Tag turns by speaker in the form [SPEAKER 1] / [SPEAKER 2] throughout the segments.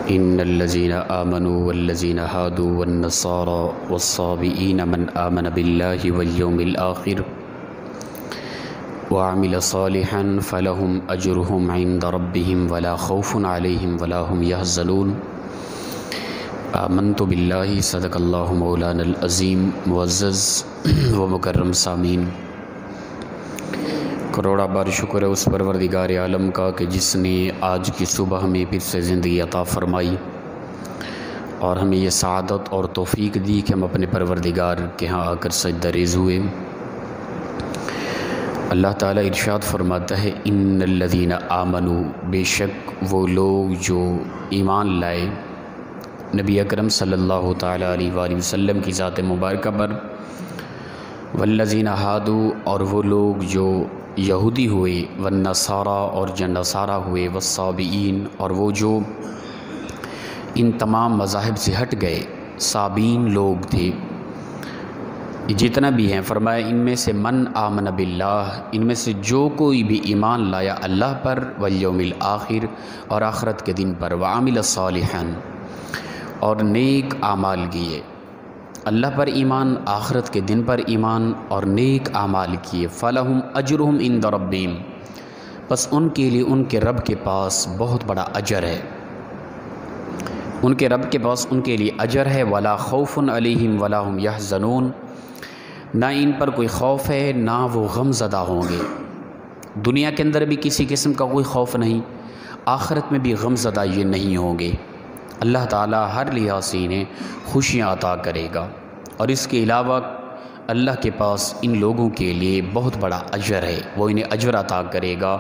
[SPEAKER 1] إن الذين آمنوا والذين هادوا والنصارى والصابئين من آمن بالله واليوم الآخر وعمل صالحا فلهم أجرهم عند ربهم ولا خوف عليهم ولا هم يحزنون آمنت بالله صدق اللہ مولانا العظیم۔ معزز و مکرم سامعین، کروڑا بار شکر ہے اس پروردگار عالم کا کہ جس نے آج کی صبح ہمیں پھر سے زندگی عطا فرمائی اور ہمیں یہ سعادت اور توفیق دی کہ ہم اپنے پروردگار کے ہاں آ کر سجدہ ریز ہوئے۔ اللہ تعالیٰ ارشاد فرماتا ہے ان الذین آمنوا، بے شک وہ لوگ جو ایمان لائے نبی اکرم صلی اللہ تعالیٰ علیہ وآلہ وسلم کی ذات مبارکہ پر، والذین ہادوا، اور وہ لوگ جو یہودی ہوئے، والنصارى، اور جو نصارہ ہوئے، والصابئین، اور وہ جو ان تمام مذاہب سے ہٹ گئے صابین لوگ تھے، جتنا بھی ہیں، فرمایا ان میں سے من آمن باللہ، ان میں سے جو کوئی بھی ایمان لایا اللہ پر، والیوم الآخر، اور آخرت کے دن پر، وعمل صالحا، اور نیک اعمال کیے، اللہ پر ایمان، آخرت کے دن پر ایمان اور نیک اعمال کیے، فلہم اجرہم عند ربہم، بس ان کے لیے ان کے رب کے پاس بہت بڑا اجر ہے، ان کے رب کے پاس ان کے لیے اجر ہے، ولا خوف علیہم ولا هم یحزنون، نہ ان پر کوئی خوف ہے نہ وہ غم زدہ ہوں گے۔ دنیا کے اندر بھی کسی قسم کا کوئی خوف نہیں، آخرت میں بھی غم زدہ یہ نہیں ہوں گے۔ اللہ تعالیٰ ہر لحاظ سے انہیں خوشیاں عطا کرے گا، اور اس کے علاوہ اللہ کے پاس ان لوگوں کے لیے بہت بڑا اجر ہے، وہ انہیں اجر عطا کرے گا،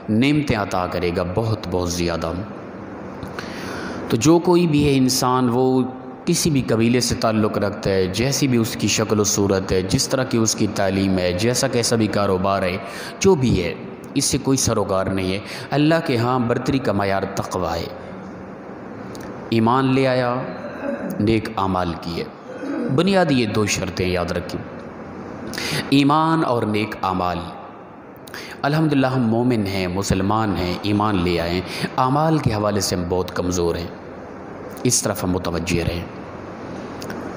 [SPEAKER 1] نعمتیں عطا کرے گا بہت بہت زیادہ۔ تو جو کوئی بھی ہے انسان، وہ کسی بھی قبیلے سے تعلق رکھتا ہے، جیسی بھی اس کی شکل و صورت ہے، جس طرح کی اس کی تعلیم ہے، جیسا کیسا بھی کاروبار ہے، جو بھی ہے، اس سے کوئی سروکار نہیں ہے۔ اللہ کے ہاں برتری کا معیار تقویٰ ہے، ایمان لے آیا، نیک اعمال کیے، بنیادی یہ دو شرطیں یاد رکھیں، ایمان اور نیک اعمال۔ الحمدللہ ہم مومن ہیں، مسلمان ہیں، ایمان لے آئے ہیں، اعمال کے حوالے سے ہم بہت کمزور ہیں، اس طرف ہم متوجہ رہیں۔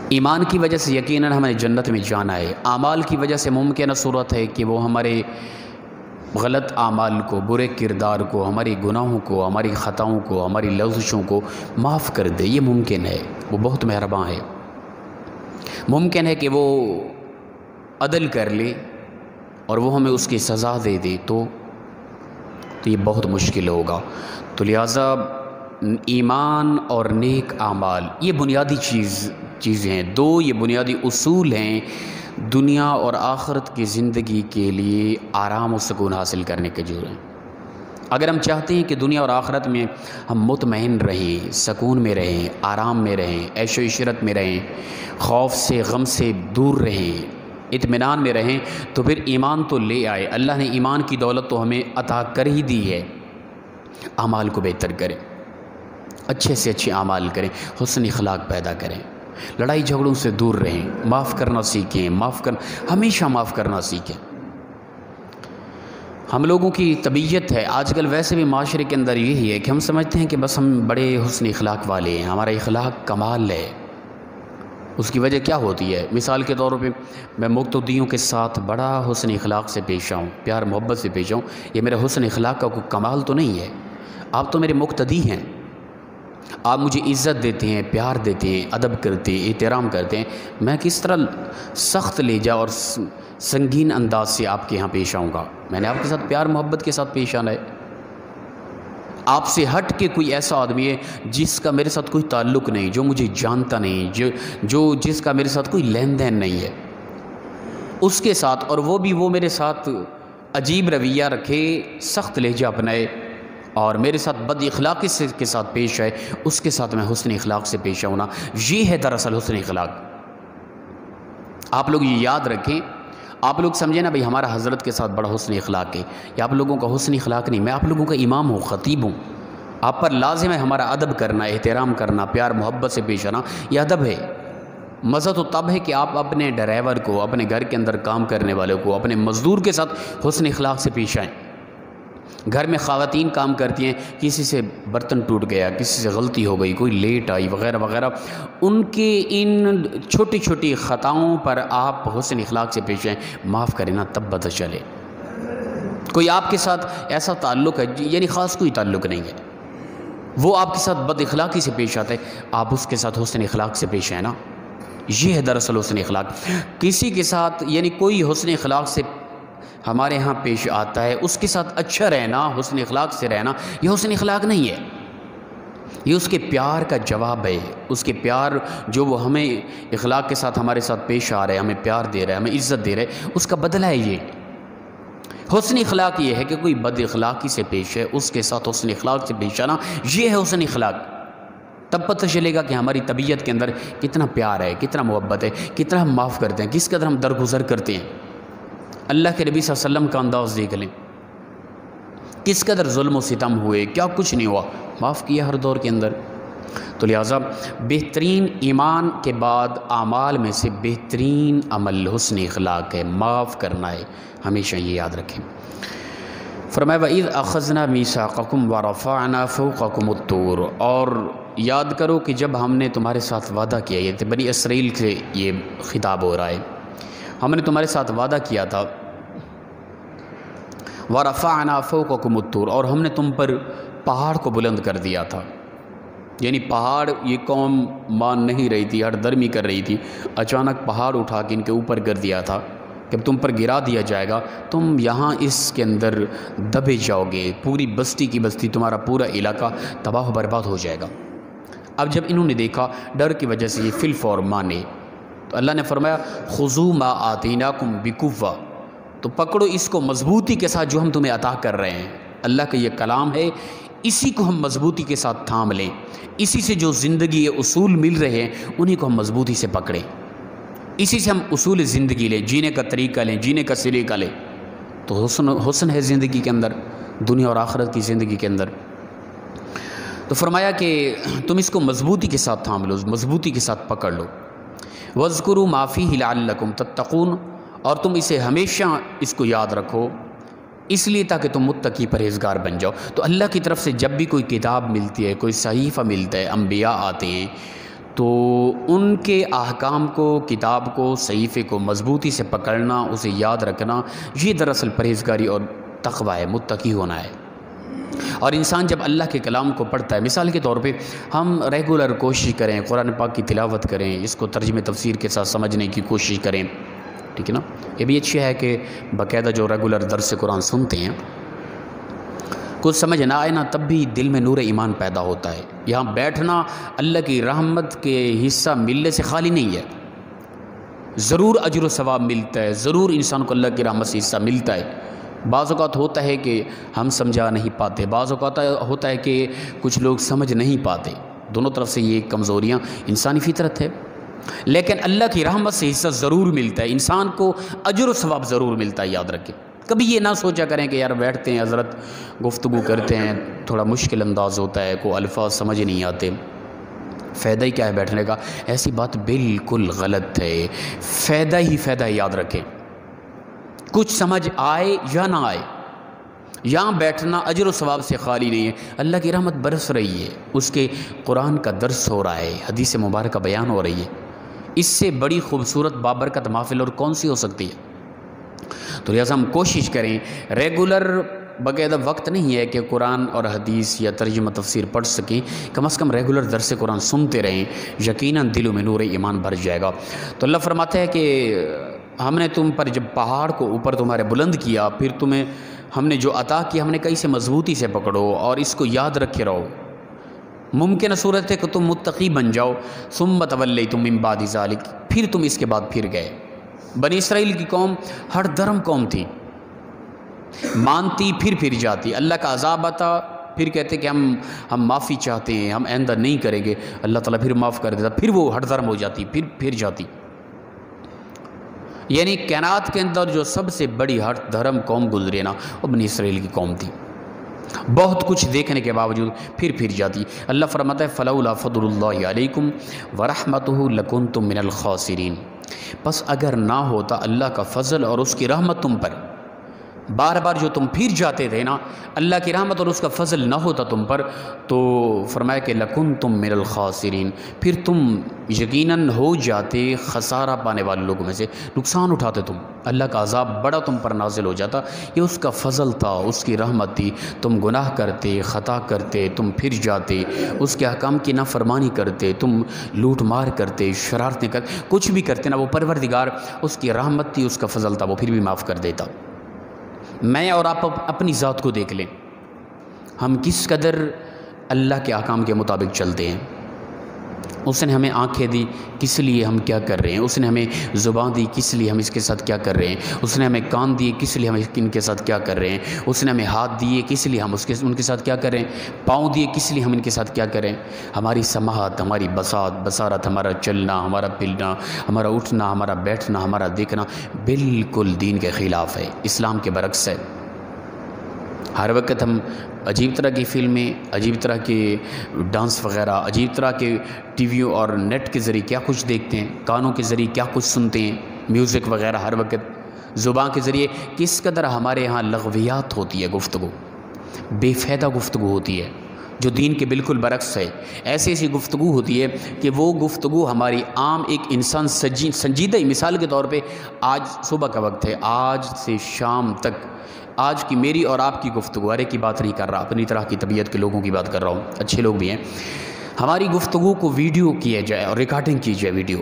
[SPEAKER 1] ایمان کی وجہ سے یقیناً ہمیں جنت میں جانا ہے، اعمال کی وجہ سے ممکنہ صورت ہے کہ وہ ہمارے غلط اعمال کو، برے کردار کو، ہماری گناہوں کو، ہماری خطاؤں کو، ہماری لغزشوں کو معاف کر دے، یہ ممکن ہے، وہ بہت مہرباں ہے۔ ممکن ہے کہ وہ عدل کر لے اور وہ ہمیں اس کی سزا دے دے، تو یہ بہت مشکل ہوگا۔ تو لہٰذا ایمان اور نیک اعمال یہ بنیادی چیزیں ہیں، دو یہ بنیادی اصول ہیں دنیا اور آخرت کی زندگی کے لیے آرام و سکون حاصل کرنے کے جو ہیں۔ اگر ہم چاہتے ہیں کہ دنیا اور آخرت میں ہم مطمئن رہیں، سکون میں رہیں، آرام میں رہیں، عیش و عشرت میں رہیں، خوف سے غم سے دور رہیں، اطمینان میں رہیں، تو پھر ایمان تو لے آئے۔ اللہ نے ایمان کی دولت تو ہمیں عطا کر ہی دی ہے، اعمال کو بہتر کریں، اچھے سے اچھے اعمال کریں، حسن اخلاق پیدا کریں، لڑائی جھگڑوں سے دور رہیں، معاف کرنا سیکھیں، ہمیشہ معاف کرنا سیکھیں۔ ہم لوگوں کی طبیعت ہے آج کل ویسے بھی معاشرے کے اندر یہی ہے کہ ہم سمجھتے ہیں کہ بس ہم بڑے حسن اخلاق والے ہیں، ہمارا اخلاق کمال ہے۔ اس کی وجہ کیا ہوتی ہے؟ مثال کے طور پہ میں مقتدیوں کے ساتھ بڑا حسن اخلاق سے پیش آؤں، پیار محبت سے پیش آؤں، یہ میرے حسن اخلاق کا کوئی کمال تو نہیں ہے۔ آپ تو میرے مقتدی ہیں، آپ مجھے عزت دیتے ہیں، پیار دیتے ہیں، ادب کرتے ہیں، احترام کرتے ہیں، میں کس طرح سخت لہجہ اور سنگین انداز سے آپ کے یہاں پیش آؤں گا؟ میں نے آپ کے ساتھ پیار محبت کے ساتھ پیش آنا ہے۔ آپ سے ہٹ کے کوئی ایسا آدمی ہے جس کا میرے ساتھ کوئی تعلق نہیں، جو مجھے جانتا نہیں، جس کا میرے ساتھ کوئی لین دین نہیں ہے، اس کے ساتھ، اور وہ میرے ساتھ عجیب رویہ رکھے، سخت لہجہ اپنائے اور میرے ساتھ بد اخلاقی کے ساتھ پیش آئے، اس کے ساتھ میں حسن اخلاق سے پیش آؤں نا، یہ ہے دراصل حسن اخلاق۔ آپ لوگ یہ یاد رکھیں، آپ لوگ سمجھیں نا بھئی ہمارا حضرت کے ساتھ بڑا حسن اخلاق ہے، یہ آپ لوگوں کا حسن اخلاق نہیں، میں آپ لوگوں کا امام ہوں، خطیب ہوں، آپ پر لازم ہے ہمارا ادب کرنا، احترام کرنا، پیار محبت سے پیش آنا، یہ ادب ہے۔ مزہ تو تب ہے کہ آپ اپنے ڈرائیور کو، اپنے گھر کے اندر کام کرنے والے کو، اپنے مزدور کے ساتھ حسن اخلاق سے پیش آئیں۔ گھر میں خواتین کام کرتی ہیں، کسی سے برتن ٹوٹ گیا، کسی سے غلطی ہو گئی، کوئی لیٹ آئی وغیرہ وغیرہ، ان کے ان چھوٹی چھوٹی خطاؤں پر آپ حسن اخلاق سے پیش آئیں، معاف کریں نا، تب پتہ چلے۔ کوئی آپ کے ساتھ ایسا تعلق ہے، یعنی خاص کوئی تعلق نہیں ہے، وہ آپ کے ساتھ بد اخلاقی سے پیش آتا ہے، آپ اس کے ساتھ حسن اخلاق سے پیش آئیں نا، یہ ہے دراصل حسن اخلاق۔ کسی کے ساتھ یعنی کوئی حسن اخلاق سے ہمارے ہاں پیش آتا ہے، اس کے ساتھ اچھا رہنا، حسن اخلاق سے رہنا، یہ حسن اخلاق نہیں ہے، یہ اس کے پیار کا جواب ہے، اس کے پیار جو وہ ہمیں اخلاق کے ساتھ ہمارے ساتھ پیش آ رہا ہے، ہمیں پیار دے رہا ہے، ہمیں عزت دے رہا ہے، اس کا بدلہ ہے یہ۔ حسن اخلاق یہ ہے کہ کوئی بد اخلاقی سے پیش ہے، اس کے ساتھ حسن اخلاق سے پیش آنا، یہ ہے حسن اخلاق۔ تب پتہ چلے گا کہ ہماری طبیعت کے اندر کتنا پیار ہے، کتنا محبت ہے، کتنا ہم معاف کرتے ہیں، کس قدر ہم درگزر کرتے ہیں۔ اللہ کے نبی صلی اللہ علیہ وسلم کا انداز دیکھ لیں، کس قدر ظلم و ستم ہوئے، کیا کچھ نہیں ہوا، معاف کیا ہر دور کے اندر۔ تو لہٰذا بہترین ایمان کے بعد اعمال میں سے بہترین عمل حسن اخلاق ہے، معاف کرنا ہے، ہمیشہ یہ یاد رکھیں۔ فرمایا وَإِذْ أَخَذْنَا مِيثَاقَكُمْ وَرَفَعْنَا فَوْقَكُمُ الطُّورَ، اور یاد کرو کہ جب ہم نے تمہارے ساتھ وعدہ کیا، یہ تھے بنی اسرائیل سے یہ خطاب ہو رہا ہے، ہم نے تمہارے ساتھ وعدہ کیا تھا، وَرَفَعْنَا فَوْقَكُمُ الطُّورَ، اور ہم نے تم پر پہاڑ کو بلند کر دیا تھا۔ یعنی پہاڑ یہ قوم مان نہیں رہی تھی، ہر درمی کر رہی تھی، اچانک پہاڑ اٹھا کے ان کے اوپر کر دیا تھا کہ تم پر گرا دیا جائے گا، تم یہاں اس کے اندر دبے جاؤ گے، پوری بستی کی بستی، تمہارا پورا علاقہ تباہ و برباد ہو جائے گا۔ اب جب انہوں نے دیکھا ڈر کی وجہ سے یہ فی الفور مانے، تو اللہ نے فرمایا خُذُوا مَا آتَيْنَاكُمْ بِقُوَّةٍ، تو پکڑو اس کو مضبوطی کے ساتھ جو ہم تمہیں عطا کر رہے ہیں، اللہ کا یہ کلام ہے، اسی کو ہم مضبوطی کے ساتھ تھام لیں، اسی سے جو زندگی اصول مل رہے ہیں انہی کو ہم مضبوطی سے پکڑیں، اسی سے ہم اصول زندگی لیں، جینے کا طریقہ لیں، جینے کا سلیقہ لیں، تو حسن ہے زندگی کے اندر، دنیا اور آخرت کی زندگی کے اندر۔ تو فرمایا کہ تم اس کو مضبوطی کے ساتھ تھام لو، مضبوطی کے ساتھ پکڑ لو، وَاذْكُرُوا مَا فِيهِ لَعَلَّكُمْ تَتَّقُونَ، اور تم اسے ہمیشہ اس کو یاد رکھو، اس لیے تاکہ تم متقی پرہیزگار بن جاؤ۔ تو اللہ کی طرف سے جب بھی کوئی کتاب ملتی ہے، کوئی صحیفہ ملتا ہے، انبیاء آتے ہیں، تو ان کے احکام کو، کتاب کو، صحیفے کو مضبوطی سے پکڑنا، اسے یاد رکھنا، یہ دراصل پرہیزگاری اور تقوی ہے، متقی ہونا ہے۔ اور انسان جب اللہ کے کلام کو پڑھتا ہے، مثال کے طور پہ ہم ریگولر کوشش کریں، قرآن پاک کی تلاوت کریں، اس کو ترجمہ تفسیر کے ساتھ سمجھنے کی کوشش کریں، ٹھیک ہے نا۔ یہ بھی اچھی ہے کہ باقاعدہ جو ریگولر درس قرآن سنتے ہیں، کچھ سمجھ نہ آئے نا، تب بھی دل میں نور ایمان پیدا ہوتا ہے۔ یہاں بیٹھنا اللہ کی رحمت کے حصہ ملنے سے خالی نہیں ہے، ضرور اجر و ثواب ملتا ہے، ضرور انسان کو اللہ کی رحمت سے حصہ ملتا ہے۔ بعض اوقات ہوتا ہے کہ ہم سمجھا نہیں پاتے، بعض اوقات ہوتا ہے کہ کچھ لوگ سمجھ نہیں پاتے، دونوں طرف سے یہ کمزوریاں انسانی فطرت ہے، لیکن اللہ کی رحمت سے حصہ ضرور ملتا ہے، انسان کو اجر و ثواب ضرور ملتا ہے، یاد رکھیں۔ کبھی یہ نہ سوچا کریں کہ یار بیٹھتے ہیں حضرت، گفتگو کرتے ہیں، تھوڑا مشکل انداز ہوتا ہے، کوئی الفاظ سمجھ نہیں آتے، فائدہ ہی کیا ہے بیٹھنے کا، ایسی بات بالکل غلط ہے، فائدہ ہی فائدہ ہے، یاد رکھیں۔ کچھ سمجھ آئے یا نہ آئے، یہاں بیٹھنا اجر و ثواب سے خالی نہیں ہے، اللہ کی رحمت برس رہی ہے، اس کے قرآن کا درس ہو رہا ہے، حدیث مبارکہ بیان ہو رہی ہے، اس سے بڑی خوبصورت بابرکت محفل اور کون سی ہو سکتی ہے؟ تو لہٰذا ہم کوشش کریں، ریگولر باقاعدہ وقت نہیں ہے کہ قرآن اور حدیث یا ترجمہ تفسیر پڑھ سکیں، کم از کم ریگولر درس قرآن سنتے رہیں، یقیناً دلوں میں نور ایمان بھر جائے گا۔ تو اللہ فرماتا ہے کہ ہم نے تم پر جب پہاڑ کو اوپر تمہارے بلند کیا، پھر تمہیں ہم نے جو عطا کیا، ہم نے کہیں سے مضبوطی سے پکڑو اور اس کو یاد رکھے رہو، ممکن صورت ہے کہ تم متقی بن جاؤ، ثم تولیتم من بعد ذلک، پھر تم اس کے بعد پھر گئے۔ بنی اسرائیل کی قوم ہر درم قوم تھی، مانتی پھر جاتی، اللہ کا عذاب آتا پھر کہتے کہ ہم معافی چاہتے ہیں، ہم آئندہ نہیں کریں گے، اللہ تعالیٰ پھر معاف کر دیتا، پھر وہ ہر درم ہو جاتی، پھر جاتی۔ یعنی کائنات کے اندر جو سب سے بڑی ہر دھرم قوم گزرے نا، وہ بنی اسرائیل کی قوم تھی، بہت کچھ دیکھنے کے باوجود پھر جاتی۔ اللہ فرماتا ہے فلولا فضل اللہ علیکم ورحمتہ لکنتم من الخاسرین، بس اگر نہ ہوتا اللہ کا فضل اور اس کی رحمت تم پر، بار بار جو تم پھر جاتے تھے نا، اللہ کی رحمت اور اس کا فضل نہ ہوتا تم پر، تو فرمایا کہ لَكُنْتُم مِّنَ الْخَاسِرِينَ، پھر تم یقیناً ہو جاتے خسارہ پانے والے لوگوں میں سے، نقصان اٹھاتے تم، اللہ کا عذاب بڑا تم پر نازل ہو جاتا۔ یہ اس کا فضل تھا، اس کی رحمت تھی، تم گناہ کرتے، خطا کرتے، تم پھر جاتے، اس کے احکام کی نافرمانی کرتے، تم لوٹ مار کرتے، شرارتیں کرتے، کچھ بھی کرتے نا، وہ پروردگار اس کی رحمت تھی، اس کا فضل تھا، وہ پھر بھی معاف کر دیتا۔ میں اور آپ اپنی ذات کو دیکھ لیں، ہم کس قدر اللہ کے احکام کے مطابق چلتے ہیں۔ اس نے ہمیں آنکھیں دی، کس لیے ہم کیا کر رہے ہیں؟ اس نے ہمیں زبان دی، کس لیے ہم اس کے ساتھ کیا کر رہے ہیں؟ اس نے ہمیں کان دیے، کس لیے ہم ان کے ساتھ کیا کر رہے ہیں؟ اس نے ہمیں ہاتھ دیے، کس لیے ہم ان کے ساتھ کیا کر رہے ہیں؟ پاؤں دیے، کس لیے ہم ان کے ساتھ کیا کریں؟ ہماری سماعت، ہماری بصارت، ہمارا چلنا، ہمارا پلنا، ہمارا اٹھنا، ہمارا بیٹھنا، ہمارا دیکھنا بالکل دین کے خلاف ہے، اسلام کے برعکس ہے۔ ہر وقت ہم عجیب طرح کی فلمیں، عجیب طرح کے ڈانس وغیرہ، عجیب طرح کے ٹی ویوں اور نیٹ کے ذریعے کیا کچھ دیکھتے ہیں، کانوں کے ذریعے کیا کچھ سنتے ہیں، میوزک وغیرہ، ہر وقت زبان کے ذریعے کس قدر ہمارے ہاں لغویات ہوتی ہے، گفتگو، بے فائدہ گفتگو ہوتی ہے جو دین کے بالکل برعکس ہے۔ ایسی گفتگو ہوتی ہے کہ وہ گفتگو ہماری عام ایک انسان سنجیدہ، مثال کے طور پہ آج صبح کا وقت ہے، آج سے شام تک آج کی میری اور آپ کی گفتگو، ارے کی بات نہیں کر رہا، اپنی طرح کی طبیعت کے لوگوں کی بات کر رہا ہوں، اچھے لوگ بھی ہیں، ہماری گفتگو کو ویڈیو کیا جائے اور ریکارڈنگ کی جائے ویڈیو،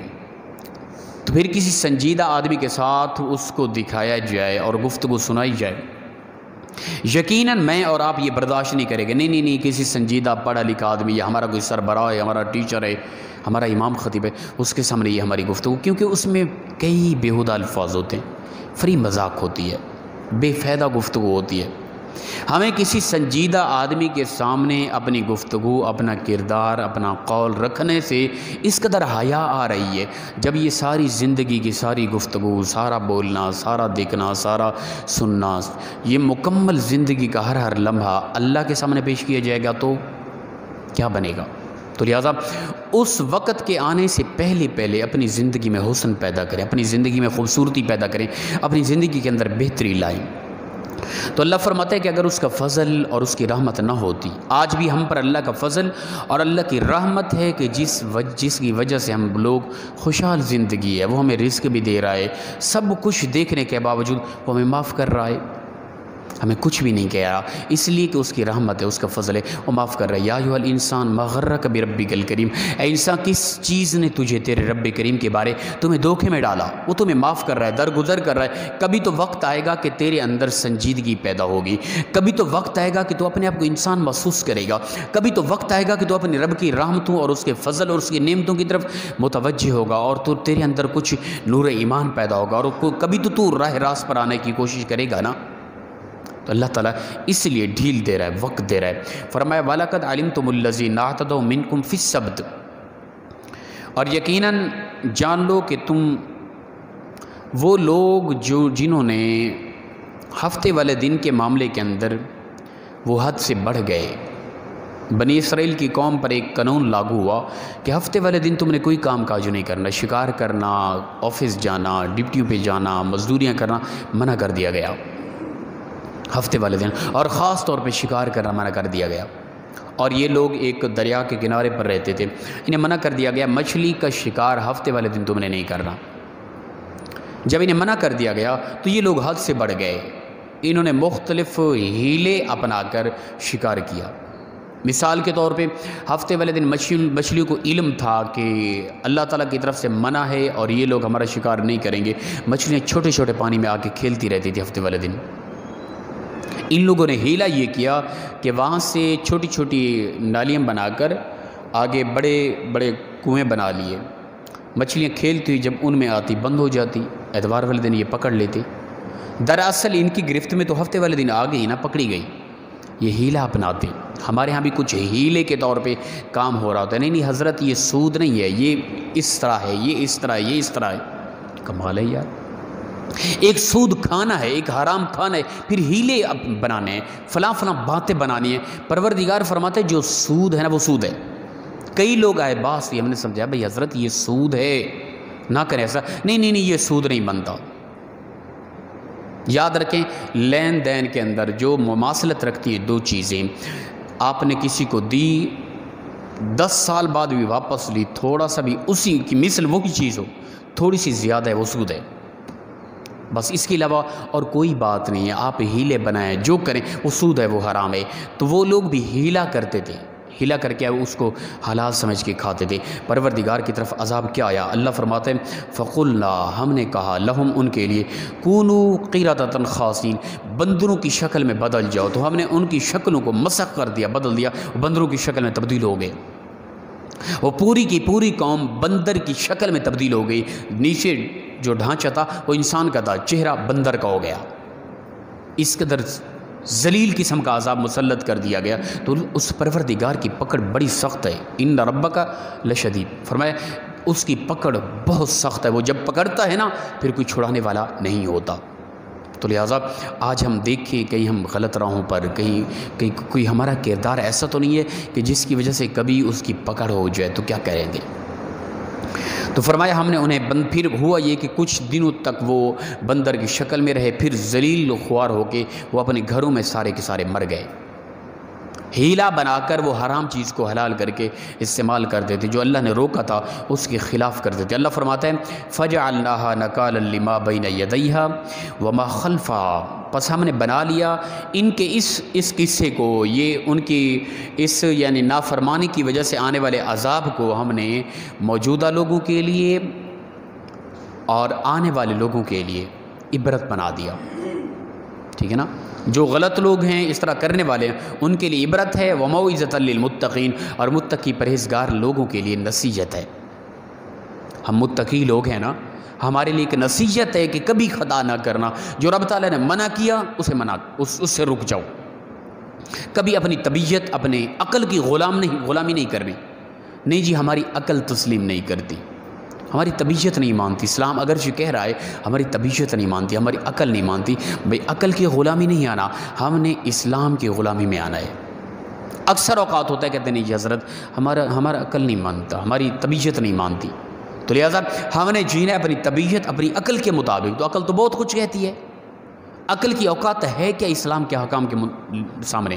[SPEAKER 1] تو پھر کسی سنجیدہ آدمی کے ساتھ اس کو دکھایا جائے اور گفتگو سنائی جائے، یقیناً میں اور آپ یہ برداشت نہیں کریں گے، نہیں، کسی سنجیدہ پڑھا لکھا آدمی یا ہمارا کوئی سربراہ ہے، ہمارا ٹیچر ہے، ہمارا امام خطیب ہے، اس کے سامنے یہ ہماری گفتگو، کیونکہ اس میں کئی بیہودہ الفاظ ہوتے ہیں، فری مذاق ہوتی ہے، بے فائدہ گفتگو ہوتی ہے۔ ہمیں کسی سنجیدہ آدمی کے سامنے اپنی گفتگو، اپنا کردار، اپنا قول رکھنے سے اس قدر حیا آ رہی ہے، جب یہ ساری زندگی کی ساری گفتگو، سارا بولنا، سارا دیکھنا، سارا سننا، یہ مکمل زندگی کا ہر لمحہ اللہ کے سامنے پیش کیا جائے گا تو کیا بنے گا؟ تو لہٰذا اس وقت کے آنے سے پہلے اپنی زندگی میں حسن پیدا کریں، اپنی زندگی میں خوبصورتی پیدا کریں، اپنی زندگی کے اندر بہتری لائیں۔ تو اللہ فرماتا ہے کہ اگر اس کا فضل اور اس کی رحمت نہ ہوتی، آج بھی ہم پر اللہ کا فضل اور اللہ کی رحمت ہے کہ جس کی وجہ سے ہم لوگ خوشحال زندگی ہے، وہ ہمیں رزق بھی دے رہا ہے، سب کچھ دیکھنے کے باوجود وہ ہمیں معاف کر رہا ہے، ہمیں کچھ بھی نہیں کہہ رہا، اس لیے کہ اس کی رحمت ہے، اس کا فضل ہے، وہ معاف کر رہا ہے۔ یا ایھا الانسان ما غرک بربک الکریم، اے انسان کس چیز نے تجھے تیرے رب کریم کے بارے تمہیں دھوکے میں ڈالا؟ وہ تمہیں معاف کر رہا ہے، درگزر کر رہا ہے۔ کبھی تو وقت آئے گا کہ تیرے اندر سنجیدگی پیدا ہوگی، کبھی تو وقت آئے گا کہ تو اپنے آپ کو انسان محسوس کرے گا، کبھی تو وقت آئے گا کہ تو اپنے رب کی رحمتوں اور اس کے فضل اور اس کی نعمتوں کی طرف متوجہ ہوگا، اور تو تیرے اندر کچھ نور ایمان پیدا ہوگا، اور کبھی تو راہ راست پر آنے کی کوشش کرے گا نا۔ تو اللہ تعالیٰ اس لیے ڈھیل دے رہا ہے، وقت دے رہا ہے۔ فرمایا وَلَقَدْ عَلِمْتُمُ الَّذِينَ اعْتَدَوْا مِنْكُمْ فِي السَّبْتِ، اور یقیناً جان لو کہ تم وہ لوگ جنہوں نے ہفتے والے دن کے معاملے کے اندر وہ حد سے بڑھ گئے۔ بنی اسرائیل کی قوم پر ایک قانون لاگو ہوا کہ ہفتے والے دن تم نے کوئی کام کاج نہیں کرنا، شکار کرنا، آفس جانا، ڈپٹیوں پہ جانا، مزدوریاں کرنا منع کر دیا گیا ہفتے والے دن، اور خاص طور پہ شکار کرنا منع کر دیا گیا۔ اور یہ لوگ ایک دریا کے کنارے پر رہتے تھے، انہیں منع کر دیا گیا مچھلی کا شکار ہفتے والے دن تم نے نہیں کرنا۔ جب انہیں منع کر دیا گیا تو یہ لوگ حد سے بڑھ گئے، انہوں نے مختلف ہیلے اپنا کر شکار کیا۔ مثال کے طور پہ ہفتے والے دن مچھلیوں کو علم تھا کہ اللہ تعالیٰ کی طرف سے منع ہے اور یہ لوگ ہمارا شکار نہیں کریں گے، مچھلیاں چھوٹے چھوٹے پانی میں آ کے کھیلتی رہتی تھی ہفتے والے دن۔ ان لوگوں نے ہیلا یہ کیا کہ وہاں سے چھوٹی چھوٹی نالیاں بنا کر آگے بڑے بڑے کنویں بنا لیے، مچھلیاں کھیلتی ہوئی جب ان میں آتی بند ہو جاتی، اتوار والے دن یہ پکڑ لیتے۔ دراصل ان کی گرفت میں تو ہفتے والے دن آ گئی نا، پکڑی گئی، یہ ہیلا اپناتے۔ ہمارے ہاں بھی کچھ ہیلے کے طور پہ کام ہو رہا ہوتا ہے، نہیں حضرت یہ سود نہیں ہے، یہ اس طرح ہے، یہ اس طرح ہے، یہ اس طرح ہے۔ کمال ہے یار، ایک سود کھانا ہے، ایک حرام کھانا ہے، پھر ہیلے بنانے ہیں، فلاں باتیں بنانی ہیں۔ پروردگار فرماتے ہیں جو سود ہے نا وہ سود ہے۔ کئی لوگ آئے باس ہم نے سمجھا بھائی حضرت یہ سود ہے، نہ کریں ایسا، نہیں یہ سود نہیں بنتا، یاد رکھیں لین دین کے اندر جو مماثلت رکھتی ہیں دو چیزیں، آپ نے کسی کو دی 10 سال بعد بھی واپس لی، تھوڑا سا بھی اسی کی مثل وہی چیز ہو، تھوڑی سی زیادہ ہے وہ سود ہے، بس اس کے علاوہ اور کوئی بات نہیں ہے۔ آپ ہیلے بنائیں جو کریں وہ سود ہے، وہ حرام ہے۔ تو وہ لوگ بھی ہیلا کرتے تھے، ہیلا کر کے اس کو حلال سمجھ کے کھاتے تھے۔ پروردگار کی طرف عذاب کیا آیا؟ اللہ فرماتے ہیں فَقُلْنَا، ہم نے کہا لہم ان کے لیے، کونوا قِرَدَةً خَاسِئِينَ، بندروں کی شکل میں بدل جاؤ۔ تو ہم نے ان کی شکلوں کو مسخ کر دیا، بدل دیا، بندروں کی شکل میں تبدیل ہو گئے۔ وہ پوری کی پوری قوم بندر کی شکل میں تبدیل ہو گئی، نیچے جو ڈھانچہ تھا وہ انسان کا تھا، چہرہ بندر کا ہو گیا۔ اس قدر ذلیل قسم کا عذاب مسلط کر دیا گیا۔ تو اس پروردگار کی پکڑ بڑی سخت ہے، ان ربک لشدید، فرمایا اس کی پکڑ بہت سخت ہے، وہ جب پکڑتا ہے نا پھر کوئی چھڑانے والا نہیں ہوتا۔ تو لہٰذا آج ہم دیکھیں کہیں ہم غلط راہوں پر، کہیں کوئی ہمارا کردار ایسا تو نہیں ہے کہ جس کی وجہ سے کبھی اس کی پکڑ ہو جائے تو کیا کریں گے؟ تو فرمایا ہم نے انہیں پھر ہوا یہ کہ کچھ دنوں تک وہ بندر کی شکل میں رہے، پھر ذلیل و خوار ہو کے وہ اپنے گھروں میں سارے کے سارے مر گئے۔ ہیلا بنا کر وہ حرام چیز کو حلال کر کے استعمال کرتے تھے، جو اللہ نے روکا تھا اس کے خلاف کرتے تھے۔ اللہ فرماتا ہے فَجَعَلْنَاهَا نَكَالًا لِمَا بَيْنَ يَدَيْهَا وَمَا خَلْفَهَا، پس ہم نے بنا لیا ان کے اس قصے کو، یہ ان کی اس یعنی نافرمانی کی وجہ سے آنے والے عذاب کو ہم نے موجودہ لوگوں کے لیے اور آنے والے لوگوں کے لیے عبرت بنا دیا۔ ٹھیک ہے نا، جو غلط لوگ ہیں اس طرح کرنے والے ہیں ان کے لیے عبرت ہے، وَمَوْعِظَةً لِّلْمُتَّقِينَ، اور متقی پرہیزگار لوگوں کے لیے نصیحت ہے۔ ہم متقی لوگ ہیں نا، ہمارے لیے ایک نصیحت ہے کہ کبھی خطا نہ کرنا، جو رب تعالیٰ نے منع کیا اس سے رک جاؤ، کبھی اپنی طبیعت اپنے عقل کی غلامی نہیں کرنی۔ نہیں جی، ہماری عقل تسلیم نہیں کرتی، ہماری طبیعت نہیں مانتی۔ اسلام اگرچہ کہہ رہا ہے ہماری طبیعت نہیں مانتی، ہماری عقل نہیں مانتی۔ بھئی عقل کی غلامی نہیں آنا، ہم نے اسلام کی غلامی میں آنا ہے۔ اکثر اوقات ہوتا ہے کہتے ہیں نہیں جی حضرت ہمارا عقل نہیں مانتا، ہماری طبیعت نہیں مانتی، تو لہٰذا ہم نے جینا ہے اپنی طبیعت اپنی عقل کے مطابق۔ تو عقل تو بہت کچھ کہتی ہے، عقل کی اوقات ہے کیا اسلام کے حکام کے سامنے؟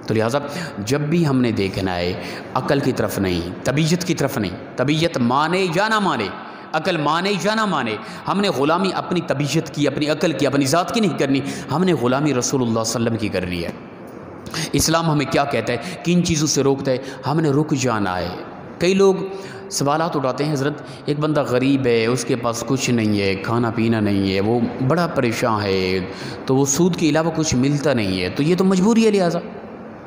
[SPEAKER 1] تو لہٰذا جب بھی ہم نے دیکھنا ہے عقل کی طرف نہیں، طبیعت کی طرف نہیں، طبیعت مانے یا نہ مانے، عقل مانے یا نہ مانے، ہم نے غلامی اپنی طبیعت کی، اپنی عقل کی، اپنی ذات کی نہیں کرنی، ہم نے غلامی رسول اللہ صلی اللہ علیہ وسلم کی کرنی ہے۔ اسلام ہمیں کیا کہتا ہے، کن چیزوں سے روکتا ہے، ہم نے رک جانا ہے۔ کئی لوگ سوالات اٹھاتے ہیں حضرت ایک بندہ غریب ہے، اس کے پاس کچھ نہیں ہے، کھانا پینا نہیں ہے، وہ بڑا پریشان ہے، تو وہ سود کے علاوہ کچھ ملتا نہیں ہے، تو یہ تو مجبوری ہے، لہٰذا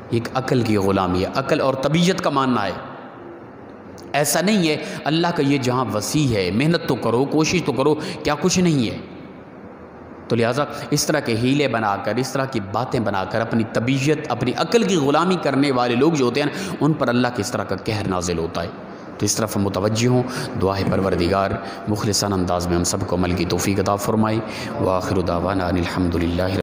[SPEAKER 1] ایک عقل کی غلامی ہے، عقل اور طبیعت کا ماننا ہے۔ ایسا نہیں ہے، اللہ کا یہ جہاں وسیع ہے، محنت تو کرو، کوشش تو کرو، کیا کچھ نہیں ہے؟ تو لہٰذا اس طرح کے ہیلے بنا کر، اس طرح کی باتیں بنا کر اپنی طبیعت اپنی عقل کی غلامی کرنے والے لوگ جو ہوتے ہیں ان پر اللہ کے اس طرح کا قہر نازل ہوتا ہے۔ تو اس طرف ہم متوجہ ہوں، دعا ہے پروردگار مخلصانہ انداز میں ہم سب کو عمل کی توفیق عطا فرمائے۔ وآخر دعوانا ان الحمد للہ۔